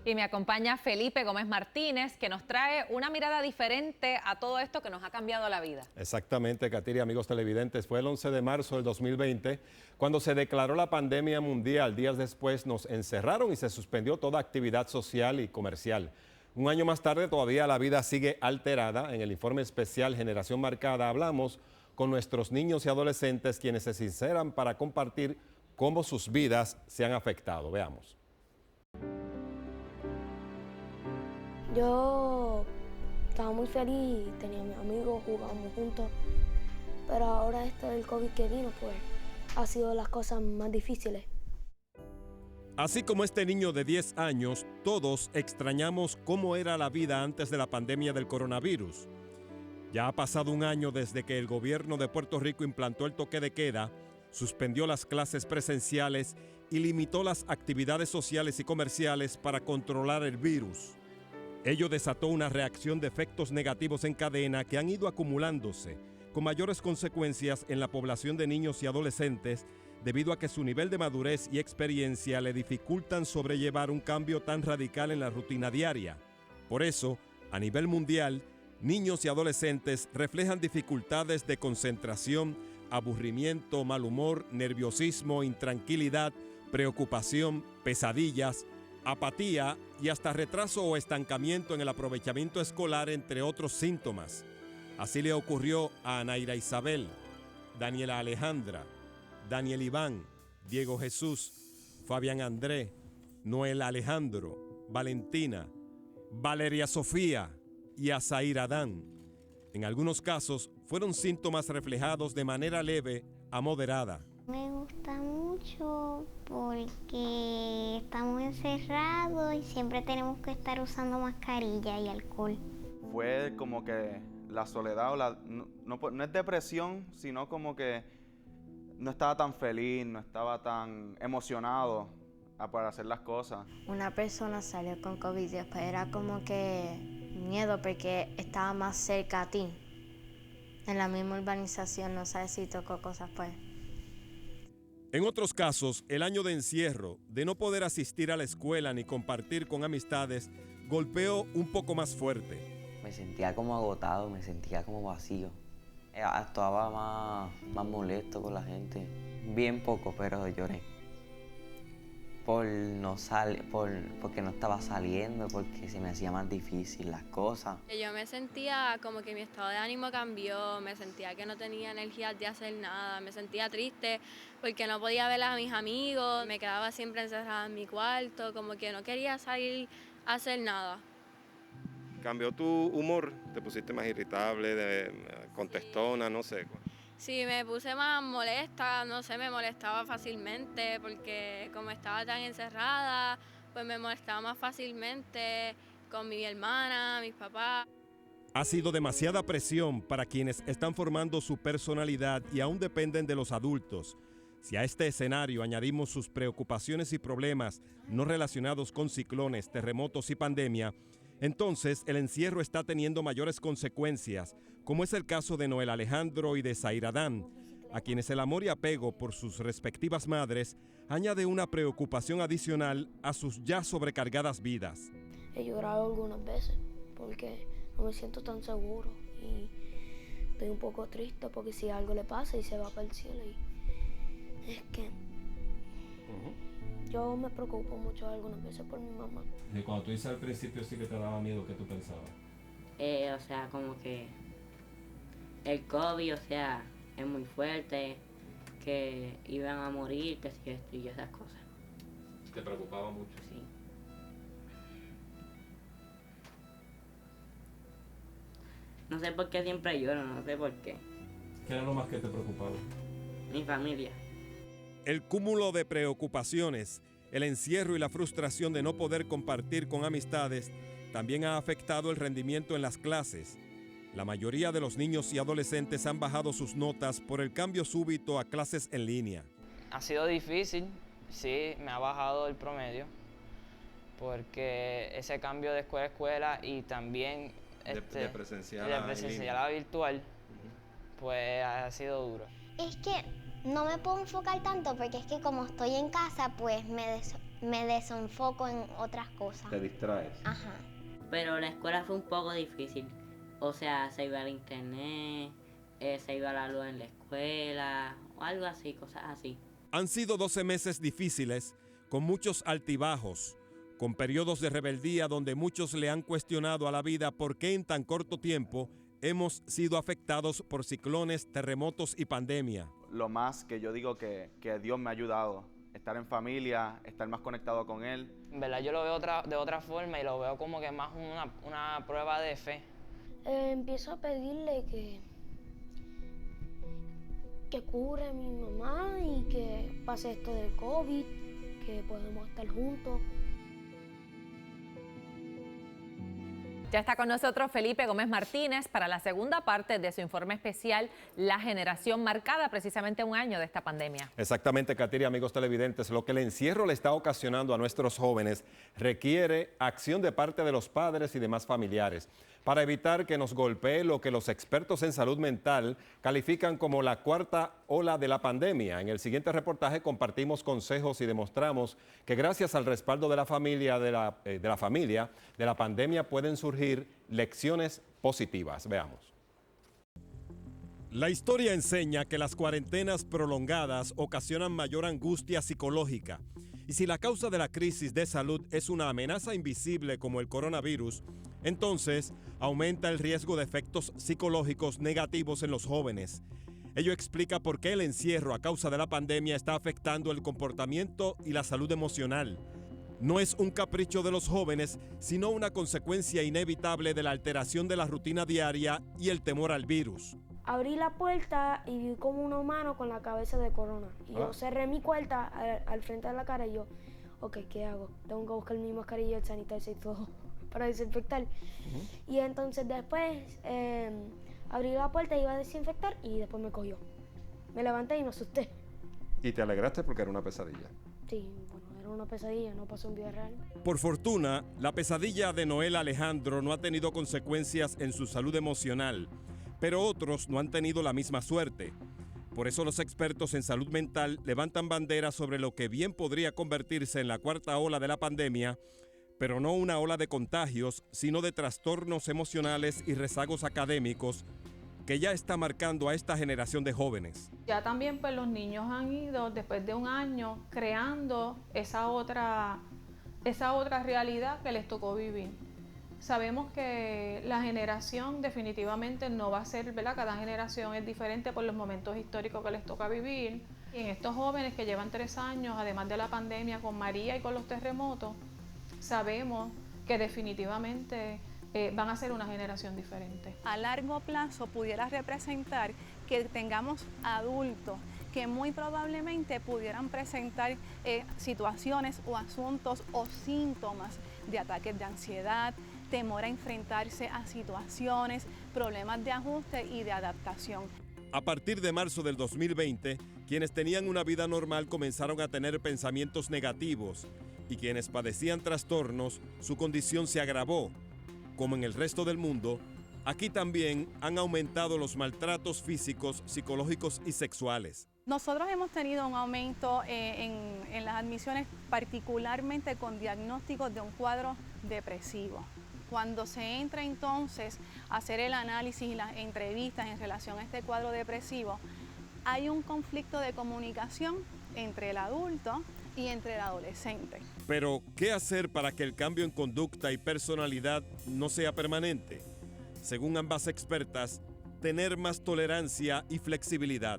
Y me acompaña Felipe Gómez Martínez, que nos trae una mirada diferente a todo esto que nos ha cambiado la vida. Exactamente, Katiria, amigos televidentes. Fue el 11 de marzo del 2020 cuando se declaró la pandemia mundial. Días después nos encerraron y se suspendió toda actividad social y comercial. Un año más tarde todavía la vida sigue alterada. En el informe especial Generación Marcada hablamos con nuestros niños y adolescentes quienes se sinceran para compartir cómo sus vidas se han afectado. Veamos. Yo estaba muy feliz, tenía a mis amigos, jugábamos juntos, pero ahora esto del COVID que vino, pues ha sido las cosas más difíciles. Así como este niño de 10 años, todos extrañamos cómo era la vida antes de la pandemia del coronavirus. Ya ha pasado un año desde que el gobierno de Puerto Rico implantó el toque de queda, suspendió las clases presenciales y limitó las actividades sociales y comerciales para controlar el virus. Ello desató una reacción de efectos negativos en cadena que han ido acumulándose, con mayores consecuencias en la población de niños y adolescentes, debido a que su nivel de madurez y experiencia le dificultan sobrellevar un cambio tan radical en la rutina diaria. Por eso, a nivel mundial, niños y adolescentes reflejan dificultades de concentración, aburrimiento, mal humor, nerviosismo, intranquilidad, preocupación, pesadillas, apatía y hasta retraso o estancamiento en el aprovechamiento escolar, entre otros síntomas. Así le ocurrió a Anaira Isabel, Daniela Alejandra, Daniel Iván, Diego Jesús, Fabián André, Noel Alejandro, Valentina, Valeria Sofía y Azair Adán. En algunos casos fueron síntomas reflejados de manera leve a moderada. Me gusta mucho porque estamos encerrados y siempre tenemos que estar usando mascarilla y alcohol. Fue como que la soledad, o no es depresión, sino como que no estaba tan feliz, no estaba tan emocionado para hacer las cosas. Una persona salió con COVID y después era como que miedo porque estaba más cerca a ti. En la misma urbanización, no sabes si tocó cosas pues. En otros casos, el año de encierro, de no poder asistir a la escuela ni compartir con amistades, golpeó un poco más fuerte. Me sentía como agotado, me sentía como vacío. Estaba más molesto con la gente. Bien poco, pero lloré. Porque no estaba saliendo, porque se me hacía más difícil las cosas. Yo me sentía como que mi estado de ánimo cambió, me sentía que no tenía energía de hacer nada, me sentía triste porque no podía ver a mis amigos, me quedaba siempre encerrada en mi cuarto, como que no quería salir a hacer nada. ¿Cambió tu humor? ¿Te pusiste más irritable, contestona, no sé? Sí, me puse más molesta, no sé, me molestaba fácilmente porque como estaba tan encerrada, pues me molestaba más fácilmente con mi hermana, mis papás. Ha sido demasiada presión para quienes están formando su personalidad y aún dependen de los adultos. Si a este escenario añadimos sus preocupaciones y problemas no relacionados con ciclones, terremotos y pandemia, entonces el encierro está teniendo mayores consecuencias, como es el caso de Noel Alejandro y de Azair Adán, a quienes el amor y apego por sus respectivas madres añade una preocupación adicional a sus ya sobrecargadas vidas. He llorado algunas veces porque no me siento tan seguro y estoy un poco triste porque si algo le pasa y se va para el cielo. Y es que yo me preocupo mucho algunas veces por mi mamá. Y cuando tú dices al principio sí que te daba miedo, ¿qué tú pensabas? O sea, como que el COVID, o sea, es muy fuerte, que iban a morir, que si esto y esas cosas. ¿Te preocupaba mucho? Sí. No sé por qué siempre lloro, no sé por qué. ¿Qué era lo más que te preocupaba? Mi familia. El cúmulo de preocupaciones, el encierro y la frustración de no poder compartir con amistades también ha afectado el rendimiento en las clases. La mayoría de los niños y adolescentes han bajado sus notas por el cambio súbito a clases en línea. Ha sido difícil, sí, me ha bajado el promedio, porque ese cambio de escuela a escuela y también de presencial a virtual, pues ha sido duro. Es que No me puedo enfocar tanto porque es que como estoy en casa, pues me desenfoco en otras cosas. ¿Te distraes? Ajá. Pero la escuela fue un poco difícil. O sea, se iba al internet, se iba la luz en la escuela, o algo así, cosas así. Han sido 12 meses difíciles, con muchos altibajos, con periodos de rebeldía donde muchos le han cuestionado a la vida por qué en tan corto tiempo hemos sido afectados por ciclones, terremotos y pandemia. Lo más que yo digo que Dios me ha ayudado, estar en familia, estar más conectado con Él. En verdad yo lo veo de otra forma y lo veo como que más una prueba de fe. Empiezo a pedirle que cure a mi mamá y que pase esto del COVID, que podemos estar juntos. Ya está con nosotros Felipe Gómez Martínez para la segunda parte de su informe especial, La generación marcada, precisamente un año de esta pandemia. Exactamente, Katiria, amigos televidentes, lo que el encierro le está ocasionando a nuestros jóvenes requiere acción de parte de los padres y demás familiares para evitar que nos golpee lo que los expertos en salud mental califican como la cuarta ola de la pandemia. En el siguiente reportaje compartimos consejos y demostramos que gracias al respaldo de la familia, de la pandemia pueden surgir lecciones positivas. Veamos. La historia enseña que las cuarentenas prolongadas ocasionan mayor angustia psicológica. Y si la causa de la crisis de salud es una amenaza invisible como el coronavirus, entonces aumenta el riesgo de efectos psicológicos negativos en los jóvenes. Ello explica por qué el encierro a causa de la pandemia está afectando el comportamiento y la salud emocional. No es un capricho de los jóvenes, sino una consecuencia inevitable de la alteración de la rutina diaria y el temor al virus. Abrí la puerta y vi como una mano con la cabeza de corona. Y yo cerré mi puerta al frente de la cara y yo, ok, ¿qué hago? Tengo que buscar mi mascarilla, el sanitizer y todo para desinfectar. Y entonces después abrí la puerta y iba a desinfectar y después me cogió. Me levanté y me asusté. ¿Y te alegraste porque era una pesadilla? Sí, bueno, era una pesadilla, no pasó un día real. Por fortuna, la pesadilla de Noel Alejandro no ha tenido consecuencias en su salud emocional, pero otros no han tenido la misma suerte. Por eso los expertos en salud mental levantan banderas sobre lo que bien podría convertirse en la cuarta ola de la pandemia, pero no una ola de contagios, sino de trastornos emocionales y rezagos académicos que ya está marcando a esta generación de jóvenes. Ya también pues los niños han ido, después de un año, creando esa otra realidad que les tocó vivir. Sabemos que la generación definitivamente no va a ser, ¿verdad? Cada generación es diferente por los momentos históricos que les toca vivir. Y en estos jóvenes que llevan 3 años, además de la pandemia con María y con los terremotos, sabemos que definitivamente van a ser una generación diferente. A largo plazo pudiera representar que tengamos adultos que muy probablemente pudieran presentar situaciones o asuntos o síntomas de ataques de ansiedad, temor a enfrentarse a situaciones, problemas de ajuste y de adaptación. A partir de marzo del 2020, quienes tenían una vida normal comenzaron a tener pensamientos negativos y quienes padecían trastornos, su condición se agravó. Como en el resto del mundo, aquí también han aumentado los maltratos físicos, psicológicos y sexuales. Nosotros hemos tenido un aumento en las admisiones, particularmente con diagnósticos de un cuadro depresivo. Cuando se entra entonces a hacer el análisis y las entrevistas en relación a este cuadro depresivo, hay un conflicto de comunicación entre el adulto y entre el adolescente. Pero, ¿qué hacer para que el cambio en conducta y personalidad no sea permanente? Según ambas expertas, tener más tolerancia y flexibilidad.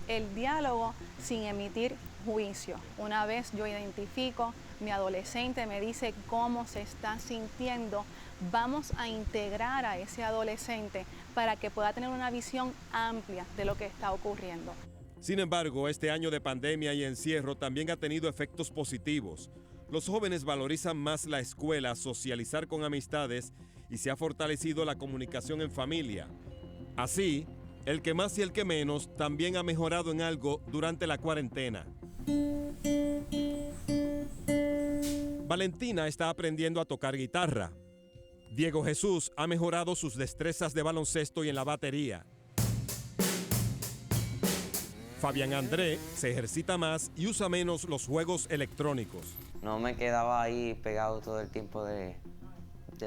El diálogo sin emitir juicio. Una vez yo identifico, mi adolescente me dice cómo se está sintiendo, vamos a integrar a ese adolescente para que pueda tener una visión amplia de lo que está ocurriendo. Sin embargo, este año de pandemia y encierro también ha tenido efectos positivos. Los jóvenes valorizan más la escuela, socializar con amistades y se ha fortalecido la comunicación en familia. Así, el que más y el que menos también ha mejorado en algo durante la cuarentena. Valentina está aprendiendo a tocar guitarra. Diego Jesús ha mejorado sus destrezas de baloncesto y en la batería. Fabián André se ejercita más y usa menos los juegos electrónicos. No me quedaba ahí pegado todo el tiempo de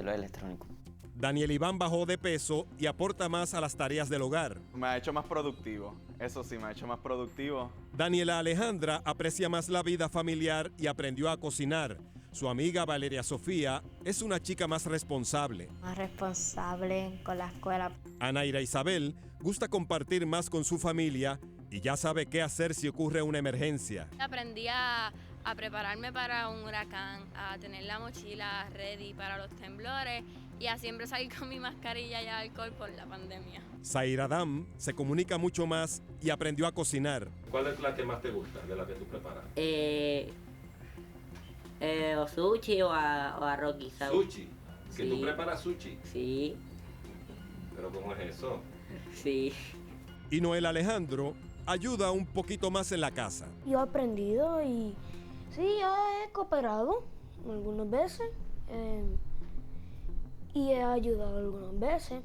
lo electrónico. Daniel Iván bajó de peso y aporta más a las tareas del hogar. Me ha hecho más productivo, eso sí, me ha hecho más productivo. Daniela Alejandra aprecia más la vida familiar y aprendió a cocinar. Su amiga Valeria Sofía es una chica más responsable. Más responsable con la escuela. Anaira Isabel gusta compartir más con su familia y ya sabe qué hacer si ocurre una emergencia. Aprendí a prepararme para un huracán, a tener la mochila ready para los temblores y a siempre salir con mi mascarilla y alcohol por la pandemia. Zaira Dam se comunica mucho más y aprendió a cocinar. ¿Cuál es la que más te gusta de la que tú preparas? O sushi o arroz guisado. ¿Sushi? ¿Que Sí. tú preparas sushi? Sí, ¿Pero cómo es eso? sí. Y Noel Alejandro ayuda un poquito más en la casa. Yo he aprendido y sí, yo he cooperado algunas veces y he ayudado algunas veces.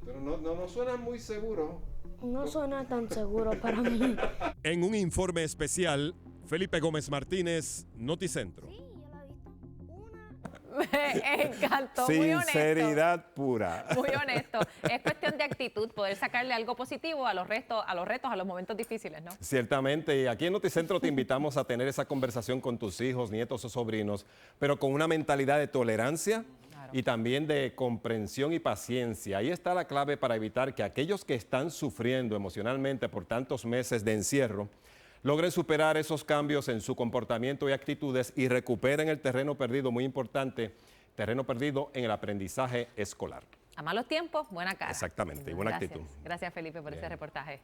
Pero no suena muy seguro. No suena tan seguro para mí. En un informe especial, Felipe Gómez Martínez, Noticentro. Me encantó, muy honesto. Sinceridad pura. Muy honesto. Es cuestión de actitud, poder sacarle algo positivo a los retos, a los momentos difíciles, ¿no? Ciertamente, y aquí en Noticentro te invitamos a tener esa conversación con tus hijos, nietos o sobrinos, pero con una mentalidad de tolerancia y también de comprensión y paciencia. Ahí está la clave para evitar que aquellos que están sufriendo emocionalmente por tantos meses de encierro logren superar esos cambios en su comportamiento y actitudes y recuperen el terreno perdido, muy importante, terreno perdido en el aprendizaje escolar. A malos tiempos, buena cara. Exactamente, y buena Gracias. actitud. Gracias, Felipe, por ese reportaje.